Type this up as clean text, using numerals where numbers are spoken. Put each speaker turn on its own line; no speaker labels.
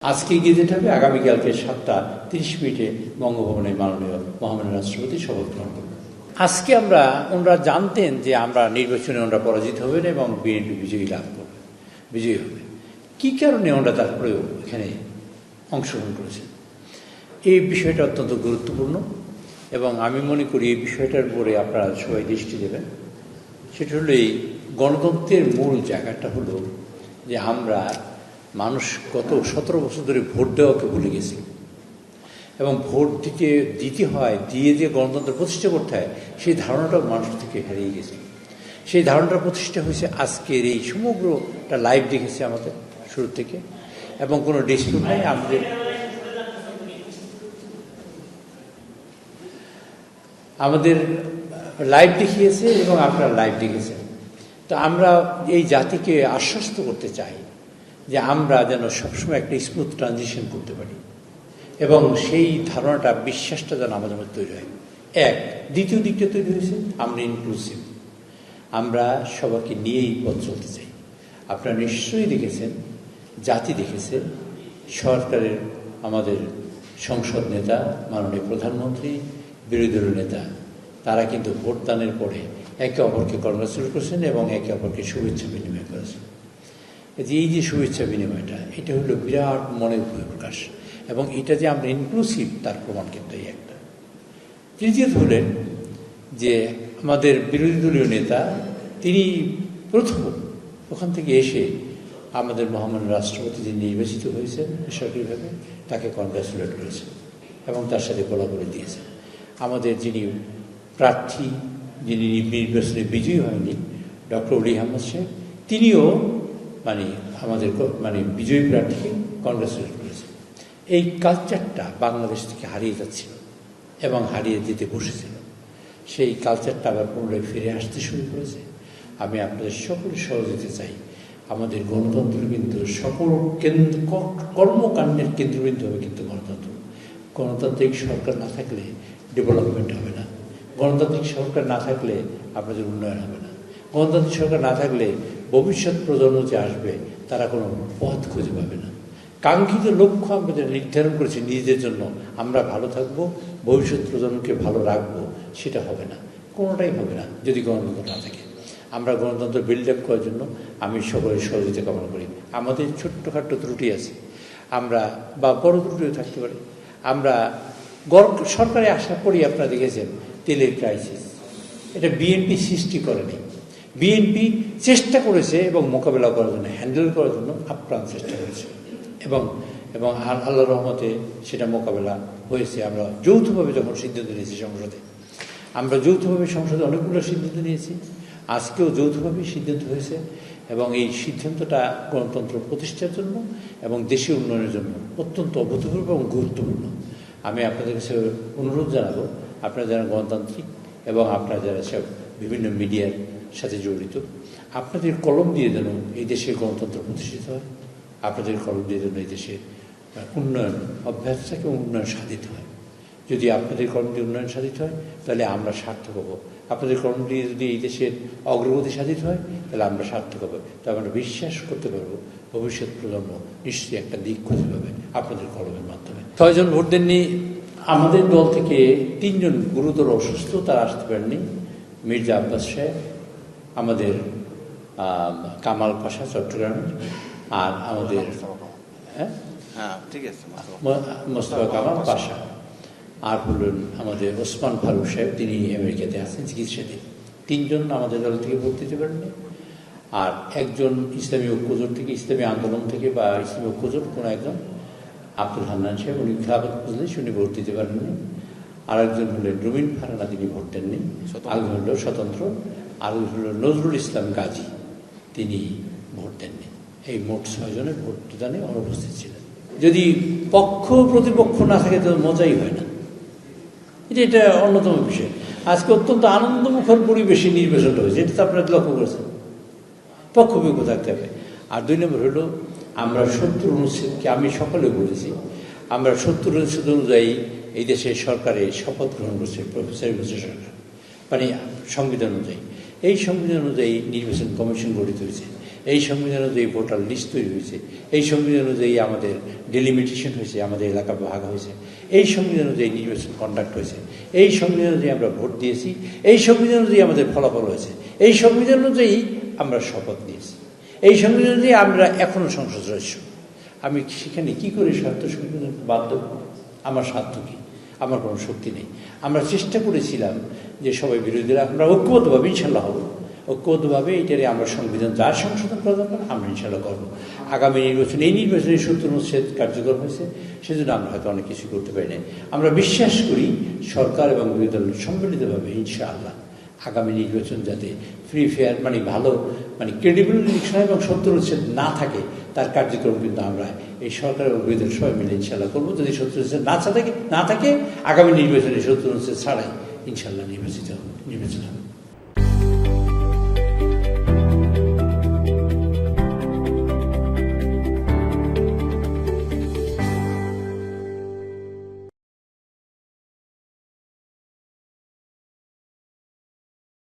আজকে গেজেট হবে, আগামীকালকে 7:30 বঙ্গভবনে মাননীয় মহামান্য রাষ্ট্রপতি শপথ গ্রহণ করবেন। আজকে ওনারা জানতেন যে আমরা নির্বাচনে ওনারা পরাজিত হবেন এবং বিএনপি বিজয়ী হবে। কী কারণে ওনারা তারপরেও এখানে অংশগ্রহণ করেছেন, এই বিষয়টা অত্যন্ত গুরুত্বপূর্ণ এবং আমি মনে করি এই বিষয়টার উপরে আপনারা সবাই দৃষ্টি দেবেন। সেটা হলো এই গণতন্ত্রের মূল জায়গাটা হলো যে আমরা মানুষ গত 17 বছর ধরে ভোট দেওয়াকে ভুলে গেছি এবং ভোট দিতে হয়, দিয়ে যে গণতন্ত্র প্রতিষ্ঠা করতে হয় সেই ধারণাটাও মানুষ থেকে হারিয়ে গেছে। সেই ধারণাটা প্রতিষ্ঠা হয়েছে আজকের এই সমগ্রটা লাইভ দেখেছে আমাদের শুরু থেকে, এবং কোনো ডিসপিউট নাই। আমাদের লাইভ দেখিয়েছে এবং আপনারা লাইভ দেখেছেন। তো আমরা এই জাতিকে আশ্বস্ত করতে চাই যে আমরা যেন সবসময় একটা স্মুথ ট্রানজিশন করতে পারি এবং সেই ধারণাটা, বিশ্বাসটা যেন আমাদের মধ্যে তৈরি হয়। দ্বিতীয় দিকটা তৈরি হয়েছে আমরা ইনক্লুসিভ, আমরা সবাইকে নিয়েই পথ চলতে চাই। আপনারা নিশ্চয়ই দেখেছেন, জাতি দেখেছে, সরকারের আমাদের সংসদ নেতা, মাননীয় প্রধানমন্ত্রী, বিরোধী দলীয় নেতা, তারা কিন্তু ভোটদানের পরে একে অপরকে কংগ্রাচুলেট করেছেন এবং একে অপরকে শুভেচ্ছা বিনিময় করেছেন। এই যে শুভেচ্ছা বিনিময়টা, এটা হলো বিরাট মনের প্রকাশ এবং এটা যে আমরা ইনক্লুসিভ তার প্রমাণ কিন্তু এই একটা। তৃতীয়ত হলেন যে আমাদের বিরোধী দলীয় নেতা, তিনি প্রথম ওখান থেকে এসে আমাদের মহামান্য রাষ্ট্রপতি যিনি নির্বাচিত হয়েছেন বেসরকারিভাবে, তাকে কংগ্রাচুলেট করেছেন এবং তার সাথে গোলাগুলি দিয়েছেন। আমাদের যিনি প্রার্থী, যিনি নির্বাচনে বিজয়ী হয়নি, ডক্টর অলি আহমদ সাহেব, তিনিও আমাদের বিজয়ী প্রার্থীকে কংগ্রাচুলেট করেছে। এই কালচারটা বাংলাদেশ থেকে হারিয়ে যাচ্ছিল এবং হারিয়ে যেতে বসেছিল। সেই কালচারটা আবার পুনরায় ফিরে আসতে শুরু করেছে। আমি আপনাদের সকলের সহযোগিতা চাই। আমাদের গণতন্ত্র কিন্তু সকল কর্মকাণ্ডের কেন্দ্রবিন্দু হবে কিন্তু গণতন্ত্র। গণতান্ত্রিক সরকার না থাকলে ডেভেলপমেন্ট হবে না, গণতান্ত্রিক সরকার না থাকলে আপনাদের উন্নয়ন হবে না, গণতান্ত্রিক সরকার না থাকলে ভবিষ্যৎ প্রজন্ম যে আসবে তারা কোনো পথ খুঁজে পাবে না। কাঙ্ক্ষিত লক্ষ্য আমরা যেটা নির্ধারণ করেছি নিজেদের জন্য, আমরা ভালো থাকবো, ভবিষ্যৎ প্রজন্মকে ভালো রাখবো, সেটা হবে না, কোনোটাই হবে না যদি গণতন্ত্র না থাকে। আমরা গণতন্ত্র বিল্ড আপ করার জন্য আমি সকলের সহযোগিতা কামনা করি। আমাদের ছোট্টখাট্ট ত্রুটি আছে, আমরা বা বড় ত্রুটিও থাকতে পারে। আমরা সরকারে আসার পরই আপনারা দেখেছেন তেলের ক্রাইসিস, এটা বিএনপি সৃষ্টি করেনি। বিএনপি চেষ্টা করেছে এবং মোকাবেলা করার জন্য, হ্যান্ডেল করার জন্য আপ্রাণ চেষ্টা করেছে এবং আল্লাহর রহমতে সেটা মোকাবেলা হয়েছে। আমরা যৌথভাবে যখন সিদ্ধান্ত নিয়েছি সংসদে অনেকগুলো সিদ্ধান্ত নিয়েছি, আজকেও যৌথভাবে সিদ্ধান্ত হয়েছে এবং এই সিদ্ধান্তটা গণতন্ত্র প্রতিষ্ঠার জন্য এবং দেশের উন্নয়নের জন্য অত্যন্ত অভূতপূর্ব এবং গুরুত্বপূর্ণ। আমি আপনাদের কাছে অনুরোধ জানাবো, আপনারা যারা গণতান্ত্রিক এবং আপনারা যারা সব বিভিন্ন মিডিয়ার সাথে জড়িত, আপনাদের কলম দিয়ে যেন এই দেশের গণতন্ত্র প্রতিষ্ঠিত হয়, আপনাদের কলম দিয়ে যেন এই দেশের উন্নয়ন অভ্যাস থাকে এবং উন্নয়ন সাধিত হয়। যদি আপনাদের কলম দিয়ে উন্নয়ন সাধিত হয় তাহলে আমরা সার্থক হব। আপনাদের কলম দিয়ে যদি এই দেশের অগ্রগতি সাধিত হয় তাহলে আমরা সার্থক হব। তবে আমরা বিশ্বাস করতে পারবো ভবিষ্যৎ প্রজন্ম নিশ্চয়ই একটা দিক খুঁজে পাবে আপনাদের কলমের মাধ্যমে। 6 জন ভোট দেননি। আমাদের দল থেকে 3 জন গুরুতর অসুস্থ, তারা আসতে পারেননি। মির্জা আব্বাস সাহেব, আমাদের কামাল পাশা চট্টগ্রামের, আর আমাদের মোস্তফা কামাল পাশা, আর হলেন আমাদের ওসমান ফারুক সাহেব, তিনি আমেরিকাতে আছেন চিকিৎসাতে। 3 জন আমাদের দল থেকে ভোট দিতে পারেননি। আর একজন ইসলামী ঐক্যজোট থেকে, ইসলামী আন্দোলন থেকে বা ইসলামী ঐক্যজোট কোনো একজন, আব্দুল হান্নান সাহেব, উনি খেলাফত মজলিস, উনি ভোট দিতে পারেননি। আর একজন হলেন রুমিন ফারহানা, তিনি ভোট দেননি, আরেকজন হল স্বতন্ত্র, আর হল নজরুল ইসলাম গাজী, তিনি ভোট দেননি। এই মোট 6 জনের ভোটদানে অনুপস্থিত ছিলেন। যদি পক্ষ প্রতিপক্ষ না থাকে তো মজাই হয় না, এটা অন্যতম বিষয়। আজকে অত্যন্ত আনন্দমুখর পরিবেশে নির্বাচনটা হয়েছে, এটা তো আপনারা লক্ষ্য করেছেন। পক্ষবিপক্ষ থাকতে হবে। আর 2 নম্বর হলো, আমরা 70 অনুচ্ছেদকে, আমি সকালে বলেছি, আমরা 70 অনুচ্ছেদ অনুযায়ী এই দেশের সরকারে শপথ গ্রহণ করছে প্রফেসর ইউনূসের সরকার, সংবিধান অনুযায়ী। এই সংবিধান অনুযায়ী নির্বাচন কমিশন গঠিত হয়েছে এই সংবিধান অনুযায়ী ভোটার লিস্ট তৈরি হয়েছে, এই সংবিধান অনুযায়ী আমাদের ডেলিমিটেশন হয়েছে, আমাদের এলাকা ভাগ হয়েছে, এই সংবিধান অনুযায়ী নির্বাচন কন্ডাক্ট হয়েছে, এই সংবিধান অনুযায়ী আমরা ভোট দিয়েছি, এই সংবিধান অনুযায়ী আমাদের ফলাফল হয়েছে, এই সংবিধান অনুযায়ী আমরা শপথ নিয়েছি, এই সংবিধান অনুযায়ী আমরা এখনও সংসদ সদস্য। আমি সেখানে কী করে স্বার্থ সংবিধান বাধ্য? আমার স্বার্থ কী? আমার কোনো শক্তি নেই। আমরা চেষ্টা করেছিলাম যে সবাই বিরোধীরা আমরা ঐক্যবদ্ধভাবে ইনশাল্লাহ হব, ঐক্যবদ্ধভাবে এইটারে আমরা সংবিধান যার সংশোধন করা দরকার আমরা ইনশাল্লাহ করবো। আগামী নির্বাচন, এই নির্বাচনে 70 অনুচ্ছেদ কার্যকর হয়েছে, সেজন্য আমরা হয়তো অনেক কিছু করতে পারি না। আমরা বিশ্বাস করি সরকার এবং বিরোধী দল সম্মিলিতভাবে ইনশাআল্লাহ আগামী নির্বাচন যাতে ফ্রি ফেয়ার মানে ভালো মানে ক্রেডিবল ইলেকশন এবং 70 অনুচ্ছেদ না থাকে, তার কার্যক্রম কিন্তু আমরা এই সরকার এবং বিরোধী দল সবাই মিলে ইনশাল্লাহ করবো। যদি 70 অনুচ্ছেদ না থাকে আগামী নির্বাচনে 70 অনুচ্ছেদ ছাড়াই ইনশাল্লাহ নির্বাচন হবে।